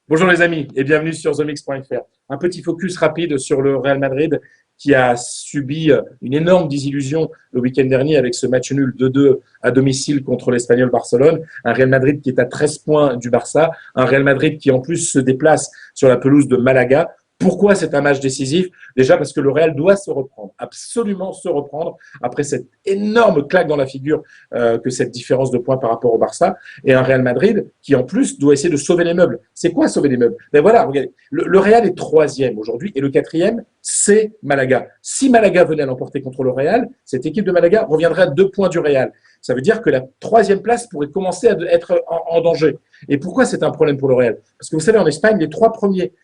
Bonjour les amis et bienvenue sur TheMix.fr. Un petit focus rapide sur le Real Madrid qui a subi une énorme désillusion le week-end dernier avec ce match nul 2-2 à domicile contre l'Espagnol Barcelone. Un Real Madrid qui est à 13 points du Barça. Un Real Madrid qui en plus se déplace sur la pelouse de Malaga. Pourquoi c'est un match décisif? Déjà parce que le Real doit se reprendre, absolument se reprendre après cette énorme claque dans la figure que cette différence de points par rapport au Barça. Et un Real Madrid qui en plus doit essayer de sauver les meubles. C'est quoi sauver les meubles? Ben voilà, regardez, le Real est troisième aujourd'hui et le quatrième, c'est Malaga. Si Malaga venait à l'emporter contre le Real, cette équipe de Malaga reviendrait à 2 points du Real. Ça veut dire que la troisième place pourrait commencer à être en danger. Et pourquoi c'est un problème pour le Real? Parce que vous savez, en Espagne, les trois premiers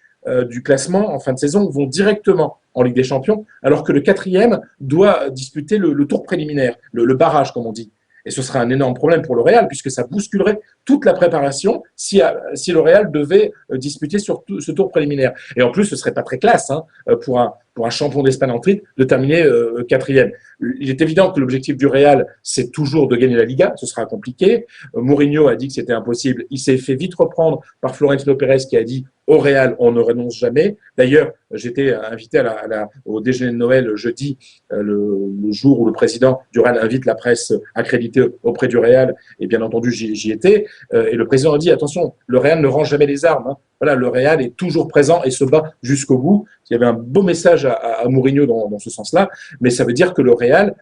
du classement en fin de saison vont directement en Ligue des Champions, alors que le quatrième doit disputer le tour préliminaire, le barrage, comme on dit. Et ce serait un énorme problème pour le Real, puisque ça bousculerait toute la préparation si le Real devait disputer sur ce tour préliminaire. Et en plus, ce serait pas très classe pour un champion d'Espagne en titre de terminer quatrième. Il est évident que l'objectif du Real, c'est toujours de gagner la Liga. Ce sera compliqué. Mourinho a dit que c'était impossible. Il s'est fait vite reprendre par Florentino Pérez qui a dit au Real, on ne renonce jamais. D'ailleurs, j'étais invité au déjeuner de Noël jeudi, le jour où le président du Real invite la presse accréditée auprès du Real. Et bien entendu, j'y étais. Et le président a dit, attention, le Real ne range jamais les armes. Voilà, le Real est toujours présent et se bat jusqu'au bout. Il y avait un beau message à Mourinho dans ce sens-là, mais ça veut dire que le Real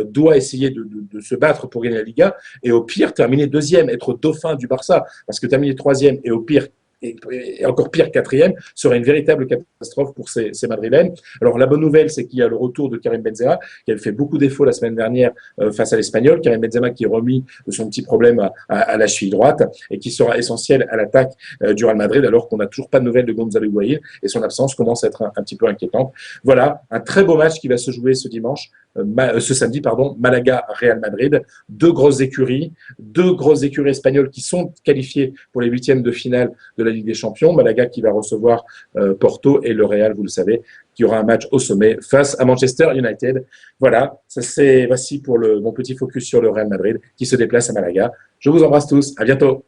doit essayer de se battre pour gagner la Liga et au pire terminer deuxième, être dauphin du Barça, parce que terminer troisième et au pire et encore pire quatrième serait une véritable catastrophe pour ces Madrilènes. Alors la bonne nouvelle, c'est qu'il y a le retour de Karim Benzema qui avait fait beaucoup défaut la semaine dernière face à l'Espagnol. Karim Benzema qui est remis de son petit problème à la cheville droite et qui sera essentiel à l'attaque du Real Madrid alors qu'on n'a toujours pas de nouvelles de Gonzalo Higuaín et son absence commence à être un petit peu inquiétante. Voilà, un très beau match qui va se jouer ce samedi, Malaga-Real Madrid. Deux grosses écuries espagnoles qui sont qualifiées pour les huitièmes de finale de la Ligue des Champions. Malaga qui va recevoir Porto et le Real, vous le savez, qui aura un match au sommet face à Manchester United. Voilà, voici pour mon petit focus sur le Real Madrid qui se déplace à Malaga. Je vous embrasse tous, à bientôt.